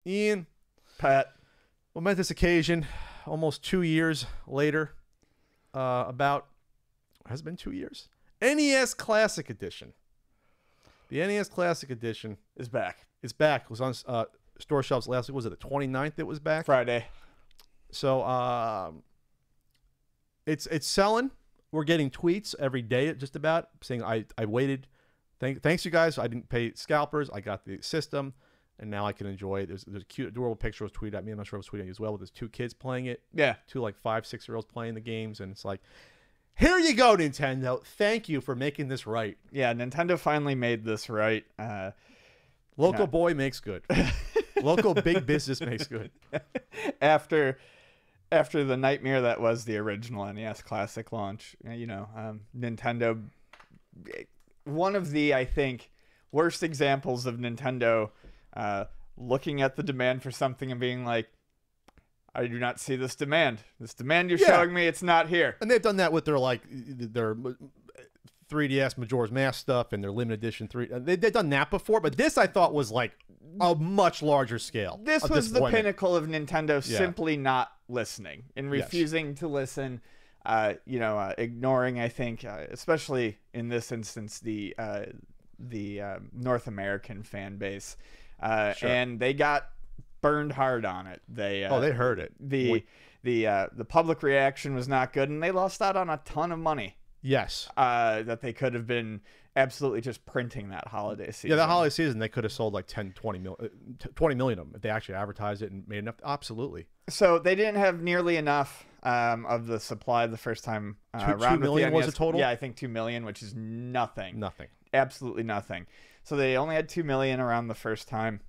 Ian, Pat. momentous occasion, almost 2 years later. Has it been 2 years? NES Classic Edition. The NES Classic Edition Is back. is back. It was on store shelves last week. Was it the 29th it was back? Friday. So it's selling. We're getting tweets every day just about saying I waited. Thanks you guys. I didn't pay scalpers. I got the system, and now I can enjoy it. There's a cute adorable picture was tweeted at me. I'm not sure if it was tweeted at you as well. But there's 2 kids playing it. Yeah. 2 like 5, 6-year-olds playing the games, and it's like, here you go, Nintendo. Thank you for making this right. Yeah, Nintendo finally made this right. Local boy makes good. Local big business makes good. After the nightmare that was the original NES Classic launch, Nintendo, one of the, I think, worst examples of Nintendo looking at the demand for something and being like, I do not see this demand. This demand you're showing me, it's not here. And they've done that with their 3DS Majora's Mask stuff and their limited edition 3. They've done that before, but this I thought was like a much larger scale. This was the pinnacle of Nintendo simply not listening and refusing to listen. Ignoring, I think, especially in this instance, the North American fan base, and they got burned hard on it. They heard it. The public reaction was not good, and they lost out on a ton of money. Yes, that they could have been absolutely just printing that holiday season. Yeah, that holiday season they could have sold like 20 million of them if they actually advertised it and made enough. Absolutely. So they didn't have nearly enough of the supply the first time around. 2 million was the total? Yeah, I think 2 million, which is nothing. Nothing. Absolutely nothing. So they only had 2 million around the first time.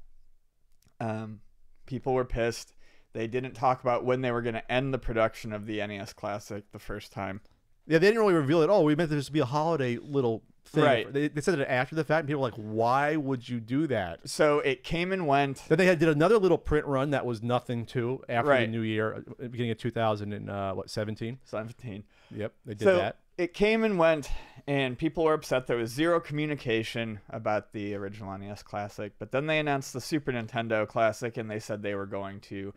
People were pissed. They didn't talk about when they were going to end the production of the NES Classic the first time. Yeah, they didn't really reveal it. Oh, we meant this to be a holiday little thing. Right. They said it after the fact, and people were like, why would you do that? So it came and went. Then they did another little print run that was nothing too after the Right. new year, beginning of 2017? 17. Yep, they did So that. it came and went, and people were upset. There was zero communication about the original NES Classic. But then they announced the Super Nintendo Classic, and they said they were going to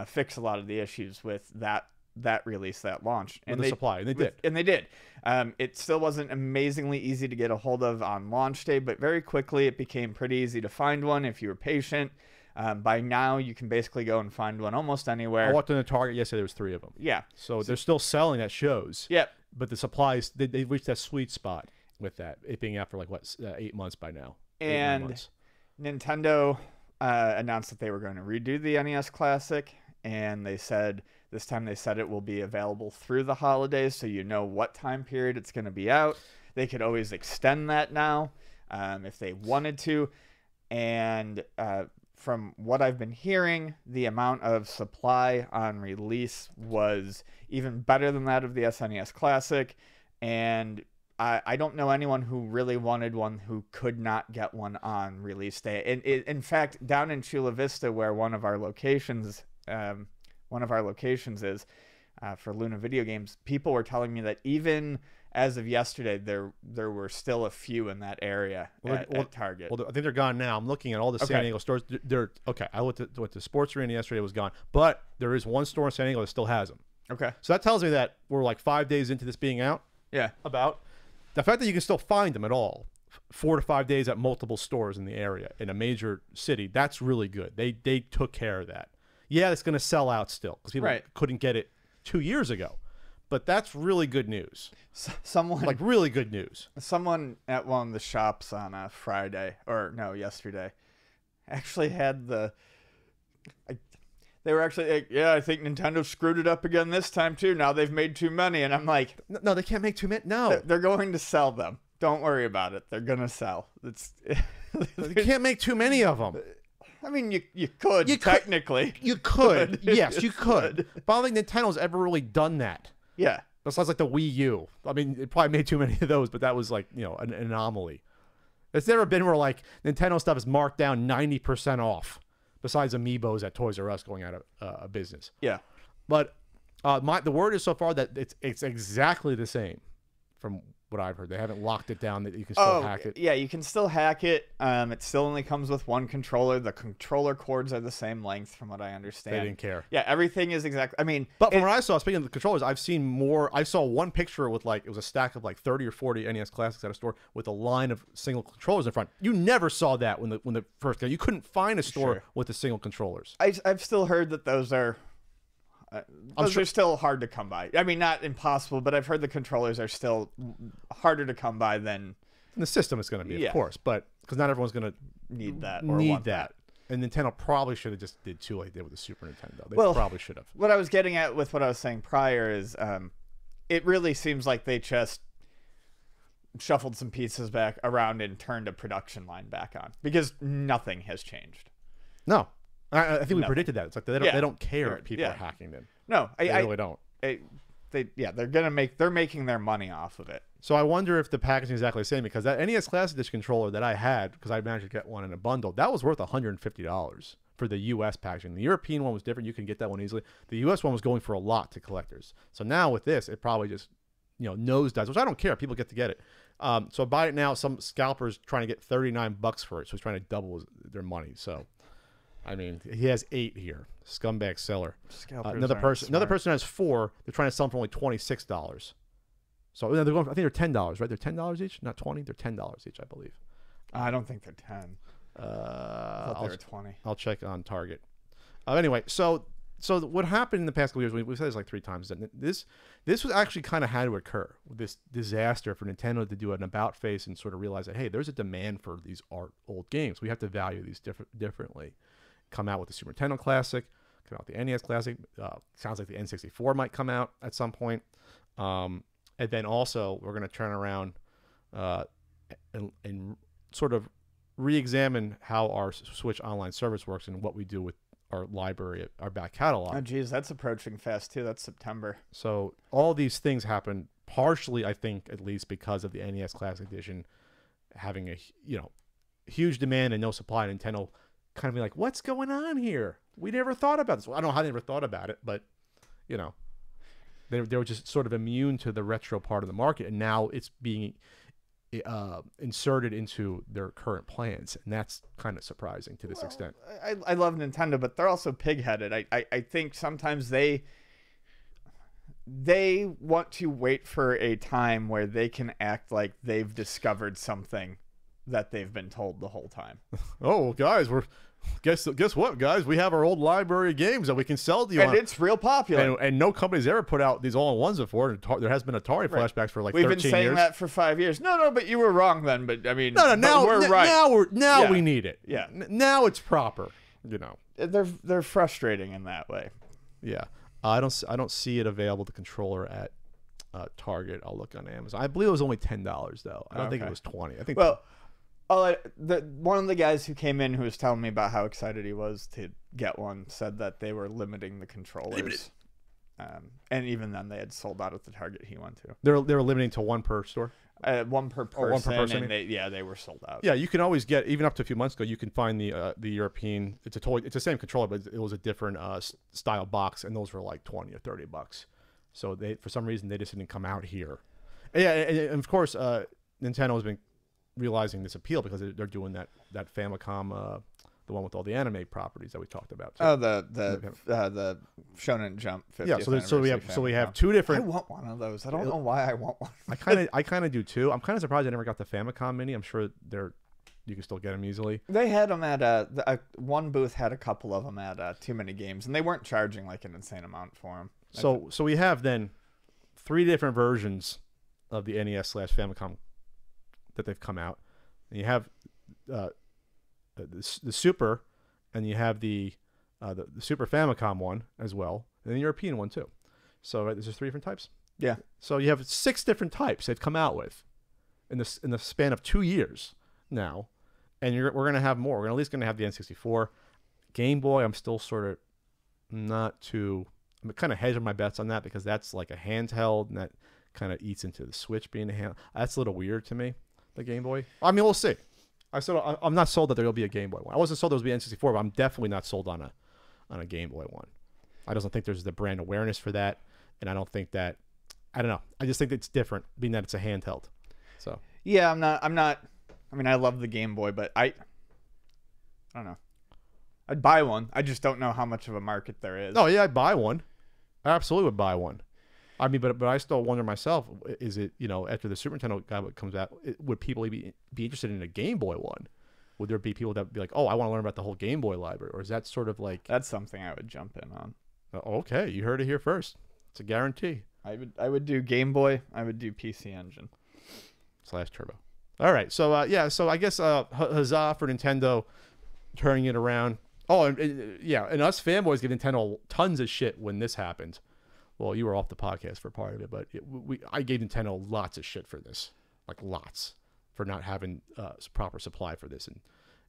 fix a lot of the issues with that release, that launch, And the supply, and they did. And they did. It still wasn't amazingly easy to get a hold of on launch day, but very quickly it became pretty easy to find one if you were patient. By now, you can basically go and find one almost anywhere. I walked in the Target yesterday. There was 3 of them. Yeah. So they're still selling at shows. Yep. But the supplies, they've reached that sweet spot with that. It being out for like, 8 months by now. 8 or 9 And months. Nintendo announced that they were going to redo the NES Classic, and they said this time it will be available through the holidays, so you know what time period it's going to be out. They could always extend that now if they wanted to. And from what I've been hearing, the amount of supply on release was even better than that of the SNES Classic. And I don't know anyone who really wanted one who could not get one on release day. And in fact, down in Chula Vista, where one of our locations is for Luna Video Games, people were telling me that even as of yesterday, there were still a few in that area at Target. Well, I think they're gone now. I'm looking at all the San Okay. Diego stores. They're okay. I went to Sports Arena yesterday. It was gone, but there is one store in San Diego that still has them. Okay. So that tells me that we're like 5 days into this being out. Yeah. About the fact that you can still find them at all, 4 to 5 days at multiple stores in the area in a major city. That's really good. They took care of that. Yeah, it's going to sell out still because people couldn't get it 2 years ago. But that's really good news. Really good news. Someone at one of the shops on yesterday, actually had they were actually like, yeah, I think Nintendo screwed it up again this time too. Now they've made too many, and I'm like, no, they can't make too many. No, they're going to sell them. Don't worry about it. They're gonna sell. You can't make too many of them. I mean, you could technically. You could. Yes, you could. But I don't think Nintendo's ever really done that. Yeah. Besides like the Wii U. I mean, it probably made too many of those, but that was like, an anomaly. It's never been where like Nintendo stuff is marked down 90% off. Besides Amiibos at Toys R Us going out of business. Yeah. But the word is so far that it's exactly the same from what I've heard. They haven't locked it down that you can still hack it. Yeah, you can still hack it. It still only comes with one controller. The controller cords are the same length, from what I understand. They didn't care. Yeah, everything is exactly. I mean, but from what I saw, speaking of the controllers, I've seen more. I saw one picture with like it was a stack of like 30 or 40 NES Classics at a store with a line of single controllers in front. You never saw that when the first came. You couldn't find a store with the single controllers. I've still heard that those are. Those are still hard to come by. I mean, not impossible, but I've heard the controllers are still harder to come by than... And the system is going to be, of course, but because not everyone's going to need that. And Nintendo probably should have just did too like they did with the Super Nintendo. They probably should have. What I was getting at with what I was saying prior is it really seems like they just shuffled some pieces back around and turned a production line back on because nothing has changed. No. I think we predicted that. It's like they don't care if people are hacking them. No, they really don't. They're making their money off of it. So I wonder if the packaging is exactly the same because that NES Classic Edition controller that I had, because I managed to get one in a bundle, that was worth $150 for the U.S. packaging. The European one was different. You can get that one easily. The U.S. one was going for a lot to collectors. So now with this, it probably just nosedives, which I don't care. People get to get it. So buy it now. Some scalper's trying to get $39 for it, so he's trying to double their money. So. I mean, he has 8 here. Scumbag seller. Another person has 4. They're trying to sell them for only $26. So they're going. I think they're $10, right? They're $10 each, not 20. They're $10 each, I believe. I don't think they're 10. I thought they were 20. I'll check on Target. Anyway, so what happened in the past couple years? We've said this like 3 times. That this was actually kind of had to occur. This disaster for Nintendo to do an about face and sort of realize that hey, there's a demand for these old games. We have to value these differently. Come out with the Super Nintendo Classic, come out with the NES Classic. Sounds like the N64 might come out at some point. And then also we're going to turn around and sort of re-examine how our Switch Online service works and what we do with our library, our back catalog. Oh, geez, that's approaching fast too. That's September. So all these things happen partially, I think, at least because of the NES Classic Edition having a huge demand and no supply. Nintendo kind of be like, what's going on here? We never thought about this. Well, I don't know how they never thought about it, but they were just sort of immune to the retro part of the market, and now it's being inserted into their current plans, and that's kind of surprising to this extent. I love Nintendo, but they're also pig-headed. I think sometimes they want to wait for a time where they can act like they've discovered something that they've been told the whole time. Oh, guys, guess what, guys? We have our old library of games that we can sell to you, and it's real popular. And no company's ever put out these all-in-ones before. There has been Atari flashbacks for like 13 years. We've been saying that for 5 years. No, but you were wrong then. But I mean, now we're right. Now we need it. Yeah, now it's proper. They're frustrating in that way. Yeah, I don't see it available the controller at Target. I'll look on Amazon. I believe it was only $10 though. I don't think it was 20. I think one of the guys who came in who was telling me about how excited he was to get one said that they were limiting the controllers. And even then they had sold out at the Target he went to. They were limiting to one per store? One per person. One per person. And they were sold out. Yeah, you can always get, even up to a few months ago, you can find the European, it's the same controller, but it was a different style box, and those were like $20 or $30. So for some reason, they just didn't come out here. And yeah, and of course, Nintendo has been realizing this appeal because they're doing that Famicom, the one with all the anime properties that we talked about too. Oh, the Shonen Jump 50th so we have 2 different. I want one of those. I don't know why I want one. I kind of do too. I'm kind of surprised I never got the Famicom Mini. I'm sure you can still get them easily. They had them at one booth had a couple of them at Too Many Games, and they weren't charging like an insane amount for them. So we have then 3 different versions of the NES/Famicom that they've come out, and you have the Super, and you have the Super Famicom one as well, and the European one too. So there's just 3 different types. Yeah. So you have 6 different types they've come out with in the span of 2 years now, and we're gonna have more. We're at least gonna have the N64, Game Boy. I'm still sort of not too. I'm kind of hedging my bets on that because that's like a handheld, and that kind of eats into the Switch being a hand. That's a little weird to me. The Game Boy. I mean, we'll see. I'm not sold that there will be a Game Boy one. I wasn't sold there will be N64, but I'm definitely not sold on a Game Boy one. I don't think there's the brand awareness for that, and I don't think that I don't know. I just think it's different, being that it's a handheld. So yeah, I'm not. I mean, I love the Game Boy, but I don't know. I'd buy one. I just don't know how much of a market there is. Oh yeah, I'd buy one. I absolutely would buy one. I mean, but I still wonder myself, is it, after the Super Nintendo guy comes out, would people be interested in a Game Boy one? Would there be people that would be like, oh, I want to learn about the whole Game Boy library? Or is that sort of like... That's something I would jump in on. Okay, you heard it here first. It's a guarantee. I would do Game Boy. I would do PC Engine. / Turbo. All right, so so I guess huzzah for Nintendo turning it around. Oh, and us fanboys give Nintendo tons of shit when this happened. Well, you were off the podcast for part of it, but I gave Nintendo lots of shit for this, like lots, for not having proper supply for this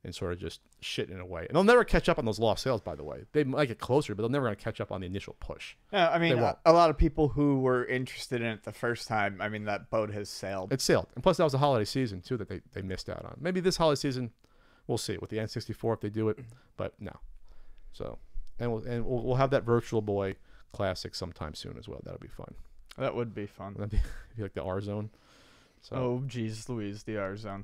and sort of just shitting away. And they'll never catch up on those lost sales, by the way. They might get closer, but they're never going to catch up on the initial push. Yeah, I mean, a lot of people who were interested in it the first time, I mean, that boat has sailed. It sailed. And plus, that was a holiday season, too, that they missed out on. Maybe this holiday season, we'll see with the N64 if they do it, but no. So, and we'll have that Virtual Boy Classic sometime soon as well. That'll be fun. That would be fun. That'd be like the R Zone. So. Oh, geez, Louise, the R Zone.